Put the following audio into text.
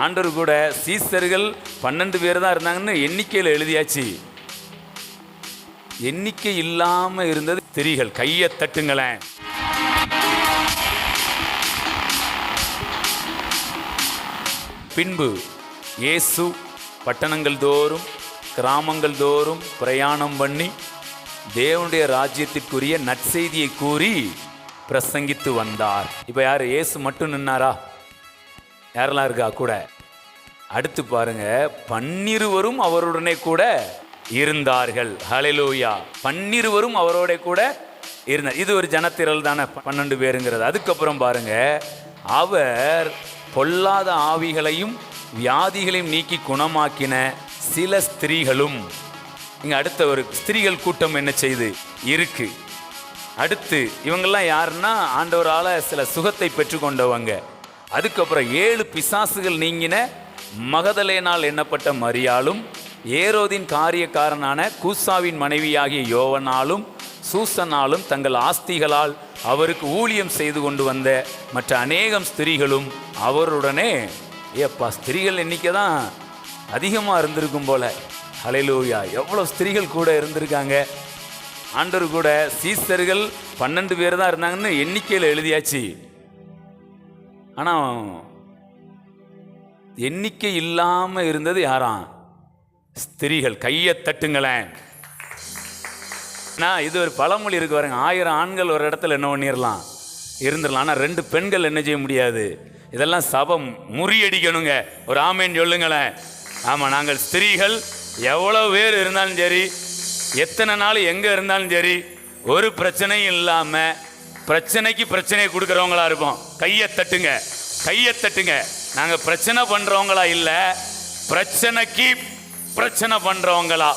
ஆண்டவர் கூட சீசர்கள் 12 பேர் தான் இருந்தாங்கன்னு எண்ணிக்கையில் எழுதியாச்சு. எண்ணிக்கை இல்லாம இருந்தது ஸ்திரீகள். கையை தட்டுங்களேன். பின்பு இயேசு பட்டணங்கள் தோறும் கிராமங்கள் தோறும் பிரயாணம் பண்ணி தேவனுடைய ராஜ்யத்திற்குரிய நற்செய்தியை கூறி பிரசங்கித்து வந்தார். இப்போ யார்? இயேசு மட்டும் நின்னாரா? யாரெல்லாம் இருக்கா கூட? அடுத்து பாருங்க, 12 அவருடனே கூட இருந்தார்கள். ஹல்லேலூயா. 12 அவரோட கூட இருந்தார். இது ஒரு ஜனத்திரள் தானே 12 பேருங்கிறது. அதுக்கப்புறம் பாருங்க, அவர் பொல்லாத ஆவிகளையும் வியாதிகளையும் நீக்கி குணமாக்கின சில ஸ்திரீகளும். இங்க அடுத்த ஒரு ஸ்திரீகள் கூட்டம் என்ன செய்து இருக்கு. அடுத்து இவங்கெல்லாம் யாருன்னா ஆண்டவரால சில சுகத்தை பெற்றுக்கொண்டவங்க. அதுக்கப்புறம் 7 பிசாசுகள் நீங்கின மகதலேனால் எண்ணப்பட்ட மரியாளும், ஏரோதின் காரியக்காரனான கூசாவின் மனைவியாகிய யோவனாலும் சூசனாலும் தங்கள் ஆஸ்திகளால் அவருக்கு ஊழியம் செய்து கொண்டு வந்த மற்ற அநேகம் ஸ்திரீகளும் அவருடனே. ஏப்பா, ஸ்திரீகள் எண்ணிக்கை தான் அதிகமாக இருந்திருக்கும் போல. ஹல்லேலூயா. எவ்வளோ ஸ்திரீகள் கூட இருந்திருக்காங்க. ஆண்டவர் கூட சீசர்கள் 12 பேர் தான் இருந்தாங்கன்னு எண்ணிக்கையில் எழுதியாச்சு. ஆனால் எண்ணிக்கை இல்லாமல் இருந்தது யாராம்? ஸ்திரீகள். கையை தட்டுங்களேன். இது ஒரு பழமொழி இருக்கு பாருங்க, 1000 ஆண்கள் ஒரு இடத்துல என்ன பண்ணிடலாம், இருந்துடலாம். ஆனால் 2 பெண்கள் என்ன செய்ய முடியாது. இதெல்லாம் சபம் முறியடிக்கணுங்க. ஒரு ஆமேன் சொல்லுங்களேன். ஆமாம், நாங்கள் ஸ்திரீகள் எவ்வளோ பேர் இருந்தாலும் சரி, எத்தனை நாள் எங்கே இருந்தாலும் சரி, ஒரு பிரச்சனையும் இல்லாமல் பிரச்சனைக்கு பிரச்சனையை கொடுக்குறவங்களா இருப்போம். கையை தட்டுங்க, கையை தட்டுங்க. நாங்கள் பிரச்சனை பண்ணுறவங்களா இல்லை, பிரச்சனைக்கு பிரச்சனை பண்ணுறவங்களா.